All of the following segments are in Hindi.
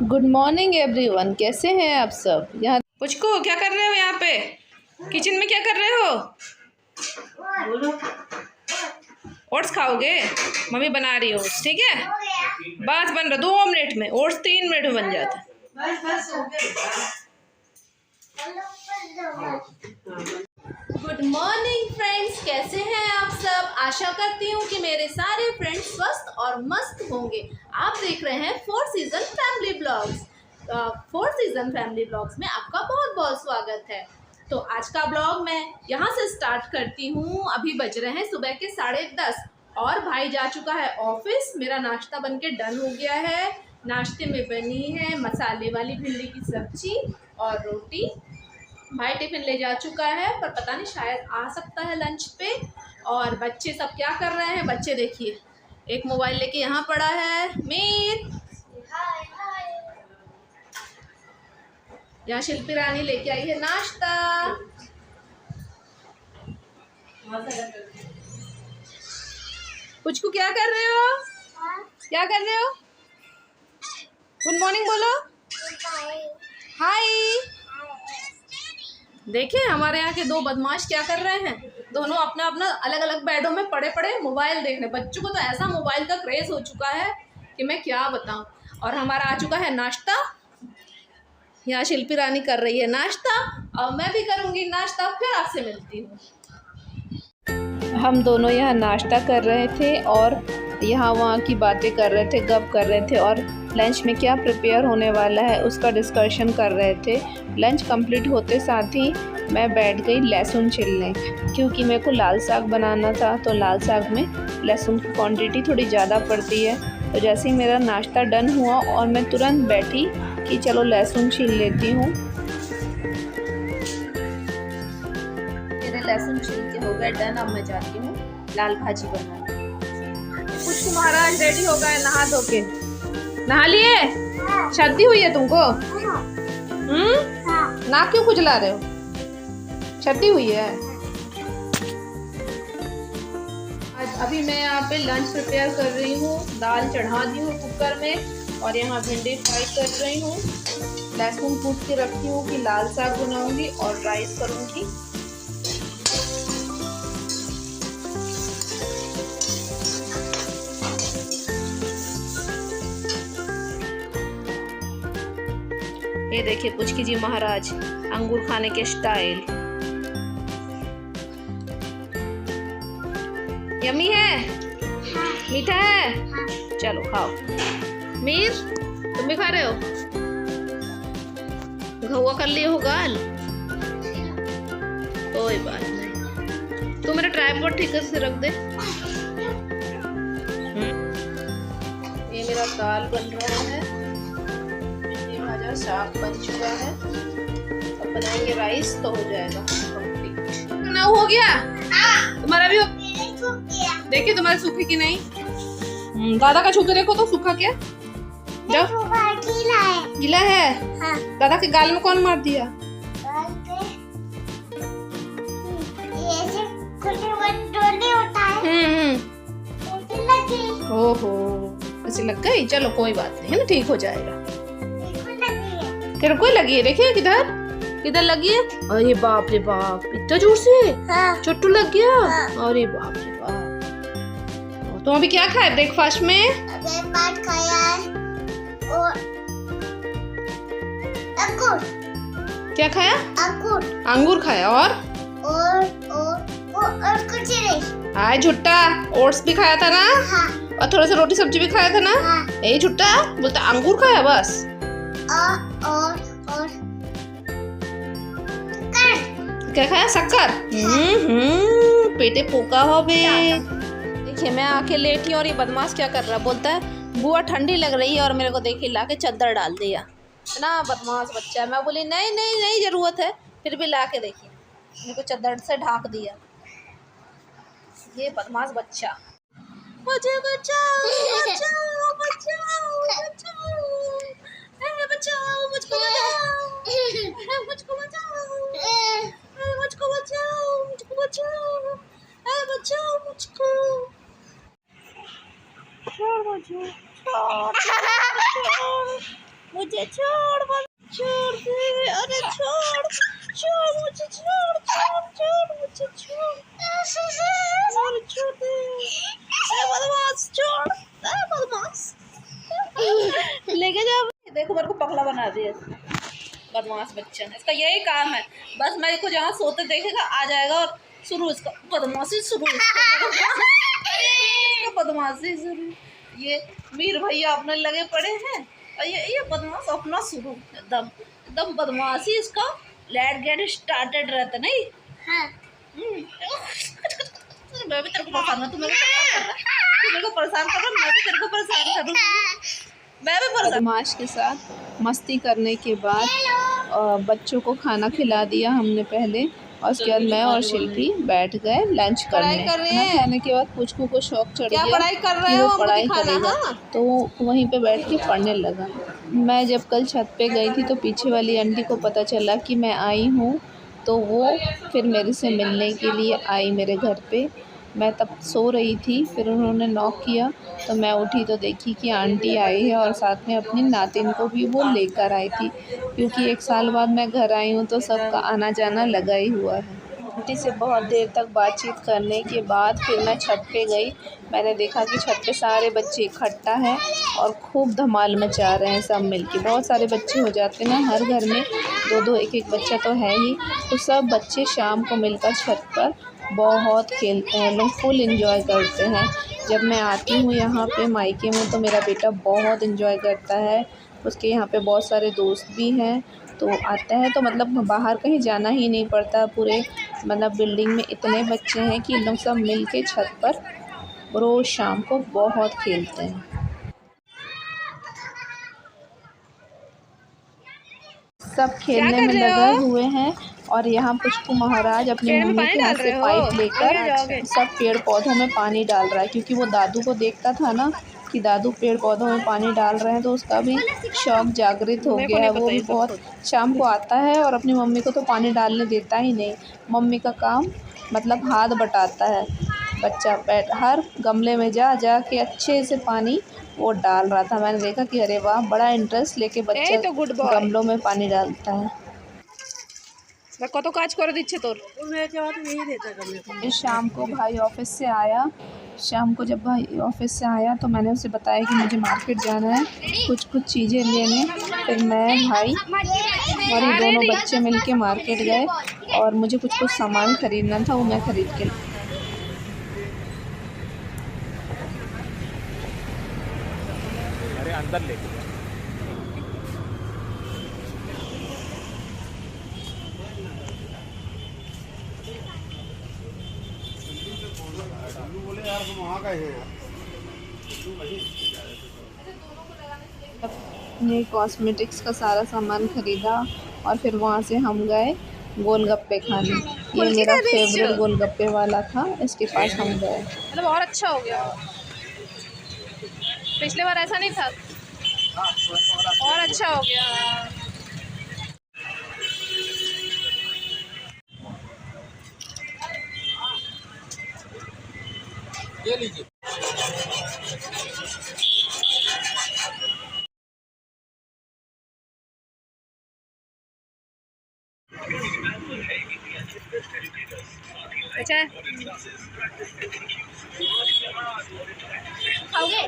गुड मॉर्निंग एवरीवन, कैसे हैं आप सब। यहाँ पुचकू क्या कर रहे हो? यहाँ पे किचन में क्या कर रहे हो? ओट्स खाओगे? मम्मी बना रही है ओट्स, ठीक है। बस बन रहा 2 मिनट में, ओट्स 3 मिनट में बन जाता है। गुड मॉर्निंग फ्रेंड्स, कैसे हैं आप सब। आशा करती हूँ कि मेरे सारे फ्रेंड्स स्वस्थ और मस्त होंगे। आप देख रहे हैं 4 season family blogs. 4 season family blogs में आपका बहुत बहुत स्वागत है। तो आज का ब्लॉग मैं यहाँ से स्टार्ट करती हूँ। अभी बज रहे हैं सुबह के 10:30 और भाई जा चुका है ऑफिस। मेरा नाश्ता बनके डन हो गया है। नाश्ते में बनी है मसाले वाली भिंडी की सब्जी और रोटी। भाई टिफिन ले जा चुका है, पर पता नहीं शायद आ सकता है लंच पे। और बच्चे सब क्या कर रहे हैं? बच्चे देखिए, एक मोबाइल लेके यहाँ पड़ा है। मीर, यहाँ शिल्पी रानी लेके आई है नाश्ता। पुचकू क्या कर रहे हो? क्या कर रहे हो? गुड मॉर्निंग बोलो। हाय। देखिए हमारे यहाँ के 2 बदमाश क्या कर रहे हैं। दोनों अपना अपना अलग अलग बेडों में पड़े पड़े मोबाइल देख रहे। बच्चों को तो ऐसा मोबाइल का क्रेज हो चुका है कि मैं क्या बताऊं। और हमारा आ चुका है नाश्ता। यहाँ शिल्पी रानी कर रही है नाश्ता और मैं भी करूँगी नाश्ता। फिर आपसे मिलती हूँ। हम दोनों यहाँ नाश्ता कर रहे थे और यहाँ वहाँ की बातें कर रहे थे, गप कर रहे थे और लंच में क्या प्रिपेयर होने वाला है उसका डिस्कशन कर रहे थे। लंच कंप्लीट होते साथ ही मैं बैठ गई लहसुन छीलने, क्योंकि मेरे को लाल साग बनाना था। तो लाल साग में लहसुन की क्वांटिटी थोड़ी ज़्यादा पड़ती है। तो जैसे ही मेरा नाश्ता डन हुआ और मैं तुरंत बैठी कि चलो लहसुन छील लेती हूँ। मेरे लहसुन छील के हो गए डन। अब मैं जाती हूँ लाल भाजी बनाने। कुछ महाराज रेडी हो गए नहा धो के। नहा लिए? शादी हुई है तुमको? नाक क्यों खुजला रहे हो? शादी हुई है। अभी मैं यहाँ पे लंच प्रिपेयर कर रही हूँ। दाल चढ़ा दी हूँ कुकर में और यहाँ भिंडी फ्राई कर रही हूँ। लहसुन कूट के रखी हूँ कि लाल साग बनाऊंगी और राइस करूँगी। ये देखिए पुचकी जी महाराज अंगूर खाने के स्टाइल। यम्मी है? मीठा है? चलो खाओ। मीर, तुम भी खा रहे हो? घुआ कर लिए हो गाल? कोई बात नहीं। तू मेरा ट्राइपॉड ठीक से रख दे। ये मेरा दाल बन रहा है, साग बन चुका है। अब बनाएंगे राइस तो हो जाएगा कंप्लीट। ना हो गया? तुम्हारा भी हो गया। देखिए तुम्हारे सूखे की नहीं। दादा का छू के देखो तो सूखा क्या? जाओ। गीला है? हाँ। दादा के गाल में कौन मार दिया? ओहो, ऐसे लग गई। चलो कोई बात नहीं है ना, ठीक हो जाएगा। तेरे को लगी है? देखिए किधर किधर लगी है। अरे बाप रे बाप, इतना जोर से? हाँ। चोटू लग गया? हाँ। अरे बाप रे बाप। तो अभी क्या खाया ब्रेकफास्ट में? ब्रेकफास्ट खाया है और अंगूर। क्या खाया? अंगूर। अंगूर खाया और कुछ नहीं। आए झुट्टा, ओट्स भी खाया था ना? हाँ। और थोड़ा सा रोटी सब्जी भी खाया था ना? हाँ। यही झुट्टा बोलता अंगूर खाया बस। और क्या खाया? शक्कर। पेटे पोका हो बे। देखिए मैं आके लेटी और ये बदमाश क्या कर रहा, बोलता है बुआ ठंडी लग रही है और मेरे को देखिए लाके चादर डाल दिया। इतना बदमाश बच्चा है। मैं बोली नहीं नहीं नहीं जरूरत है, फिर भी लाके देखिए मेरे को चादर से ढाक दिया। ये बदमाश बच्चा। मुझे बचाओ बचाओ बचाओ बचाओ, बचाओ मुझको, बचाओ मुझको, बचाओ मुझको, बचाओ मुझको, बचाओ बचाओ मुझको, मुझे मुझे छोड़ दे, अरे छोड़ मुझे, छोड़ मुझे, छोड़ दे, अरे बदमाश, छोड़, अरे बदमाश लेके जाओ। देखो मेरे को पगला बना दिया बदमाश बच्चा। इसका यही काम है, बस मेरे को जहाँ सोते देखेगा आ जाएगा और शुरू इसका बदमाशी शुरू, बदमाशी शुरू। ये मीर भैया अपने लगे पड़े हैं और ये बदमाश अपना शुरू, एकदम एकदम बदमाशी इसका लेट गेट स्टार्टेड रहता नहीं। हाँ। मैं भी तेरे को परेशान कर, तू मेरे को परेशान कर रहा, मैं भी तेरे को परेशान करूँ। मैं भी बदमाश के साथ मस्ती करने के बाद बच्चों को खाना खिला दिया हमने पहले, और उसके बाद मैं और शिल्पी बैठ गए लंच करने। खाना खाने के बाद पुचकू को शौक चढ़ गया कि वो पढ़ाई करेगा, तो वो वहीं पे बैठ के पढ़ने लगा। मैं जब कल छत पे गई थी तो पीछे वाली आंटी को पता चला कि मैं आई हूँ, तो वो फिर मेरे से मिलने के लिए आई मेरे घर पे। मैं तब सो रही थी, फिर उन्होंने नॉक किया तो मैं उठी तो देखी कि आंटी आई है और साथ में अपनी नातिन को भी वो लेकर आई थी, क्योंकि 1 साल बाद मैं घर आई हूँ तो सबका आना जाना लगा ही हुआ है। आंटी से बहुत देर तक बातचीत करने के बाद फिर मैं छत पे गई। मैंने देखा कि छत पे सारे बच्चे इकट्ठा हैं और खूब धमाल मचा रहे हैं सब मिलके। बहुत सारे बच्चे हो जाते हैं ना, हर घर में 2-2 1-1 बच्चा तो है ही, तो सब बच्चे शाम को मिलकर छत पर बहुत खेलते हैं, लोग फुल एंजॉय करते हैं। जब मैं आती हूँ यहाँ पे मायके में तो मेरा बेटा बहुत एंजॉय करता है, उसके यहाँ पे बहुत सारे दोस्त भी हैं, तो आता है तो मतलब बाहर कहीं जाना ही नहीं पड़ता। पूरे मतलब बिल्डिंग में इतने बच्चे हैं कि लोग सब मिल के छत पर रोज़ शाम को बहुत खेलते हैं। सब खेलने में लगे हुए हैं और यहाँ पुष्पू महाराज अपनी मम्मी के हाथ से पाइप लेकर सब पेड़ पौधों में पानी डाल रहा है, क्योंकि वो दादू को देखता था ना कि दादू पेड़ पौधों में पानी डाल रहे हैं, तो उसका भी शौक जागृत हो गया है। वो भी बहुत शाम को आता है और अपनी मम्मी को तो पानी डालने देता ही नहीं। मम्मी का काम मतलब हाथ बटाता है। बच्चा बैठ हर गमले में जा के अच्छे से पानी वो डाल रहा था। मैंने देखा कि अरे वाह, बड़ा इंटरेस्ट लेके बच्चा तो गमलों में पानी डालता है। कत काज कर दीचे तोर। शाम को भाई ऑफिस से आया, शाम को जब भाई ऑफिस से आया तो मैंने उसे बताया कि मुझे मार्केट जाना है कुछ चीज़ें लेने। फिर मैं भाई और ये दोनों बच्चे मिलके मार्केट गए और मुझे कुछ सामान ख़रीदना था, वो मैं ख़रीद के अंदर ले बोले यार तुम वहाँ गए हैं। ये कॉस्मेटिक्स का सारा सामान ख़रीदा और फिर वहाँ से हम गए गोलगप्पे खाने। ये मेरा फेवरेट गोलगप्पे वाला था, इसके पास हम गए। मतलब और अच्छा हो गया, पिछले बार ऐसा नहीं था, और अच्छा हो गया। ये लीजिए। अच्छा खाओगे?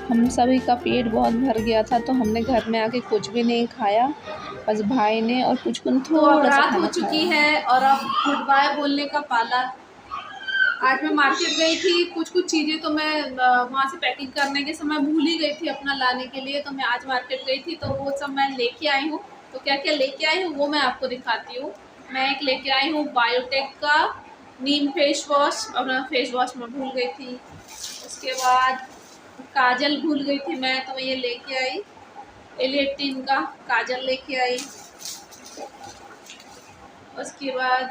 हम सभी का पेट बहुत भर गया था, तो हमने घर में आके कुछ भी नहीं खाया, बस भाई ने और कुछ थोड़ा सा रात हो चुकी है और अब गुड बाय बोलने का पाला। आज मैं मार्केट गई थी, कुछ चीज़ें तो मैं वहाँ से पैकिंग करने के समय भूल ही गई थी अपना लाने के लिए, तो मैं आज मार्केट गई थी तो वो सब मैं लेके आई हूँ। तो क्या क्या लेके आई हूँ वो मैं आपको दिखाती हूँ। मैं एक लेके आई हूँ बायोटेक का नीम फेस वॉश, अपना फेस वॉश मैं भूल गई थी। उसके बाद काजल भूल गई थी मैं, तो ये लेके आई, एलिएटिन का काजल लेके आई। उसके बाद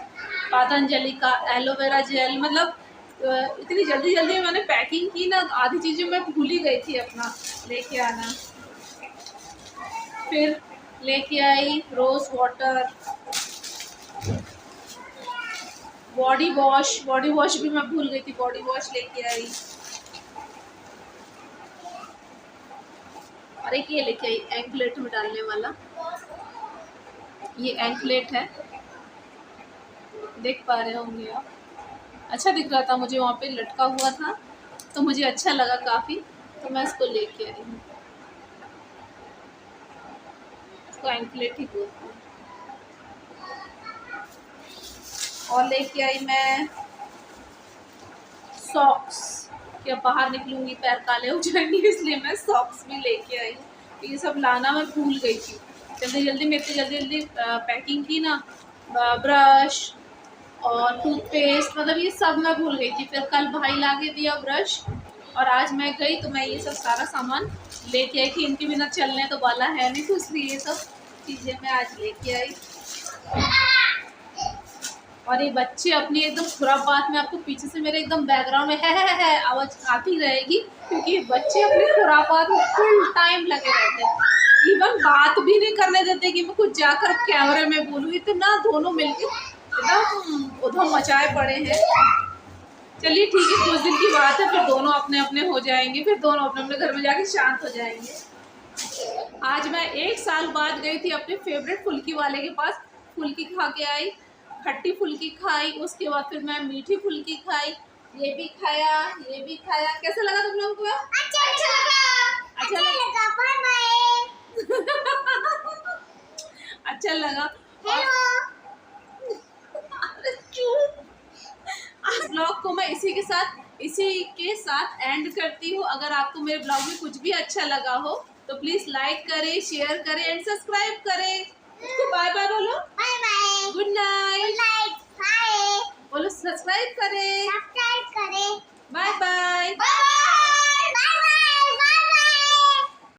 पतंजलि का एलोवेरा जेल, मतलब इतनी जल्दी जल्दी मैंने पैकिंग की ना, आधी चीज़ें मैं भूल ही गई थी अपना लेके आना। फिर लेके आई रोज़ वाटर, बॉडी वॉश भी मैं भूल गई थी, बॉडी वॉश लेके आई। और एक ये लेके आई एंकलेट में डालने वाला, ये एंकलेट है, देख पा रहे होंगे आप। अच्छा दिख रहा था मुझे, वहाँ पे लटका हुआ था तो मुझे अच्छा लगा काफ़ी, तो मैं इसको लेके आई हूँ। इसको एंकलेट ही बोलते हैं। और लेके आई मैं सॉक्स, क्या बाहर निकलूंगी पैर काले हो जाएंगे, इसलिए मैं सॉक्स भी लेके आई हूँ। ये सब लाना मैं भूल गई थी, जल्दी जल्दी में इतनी जल्दी जल्दी पैकिंग की ना। ब्रश और टूथपेस्ट, मतलब ये सब मैं भूल गई थी। फिर कल भाई ला के दिया ब्रश, और आज मैं गई तो मैं ये सब सारा सामान लेके आई थी। इनके बिना चलने तो वाला है नहीं, तो इसलिए ये सब चीज़ें मैं आज लेके आई। और ये बच्चे अपनी एकदम खुरापात में, आपको पीछे से मेरे एकदम बैकग्राउंड में है आवाज़ आती रहेगी, क्योंकि बच्चे अपनी खुरापात में फुल टाइम लगे रहते हैं। इवन बात भी नहीं करने देते कि मैं कुछ जाकर कैमरे में बोलूँ, इतना दोनों मिलके एकदम उधम मचाए पड़े हैं। चलिए ठीक है, कुछ दिन की बात है, फिर दोनों अपने अपने हो जाएंगे, फिर दोनों अपने अपने घर में जाके शांत हो जाएंगे। आज मैं 1 साल बाद गई थी अपने फेवरेट फुल्की वाले के पास, फुल्की खा के आई, खट्टी फुल्की खाई, उसके बाद फिर मैं मीठी फुल्की खाई, ये भी खाया, ये भी खाया। कैसा लगा तुम लोगों को? अच्छा लगा अच्छा लगा। आज ब्लॉग को मैं इसी के साथ एंड करती हूँ। अगर आपको मेरे ब्लॉग में कुछ भी अच्छा लगा हो तो प्लीज लाइक करें, शेयर करें एंड सब्सक्राइब करें। उसको बाय बाय बोलो, बाय बाय, गुड नाइट, बोलो सब्सक्राइब करें, बाय बाय।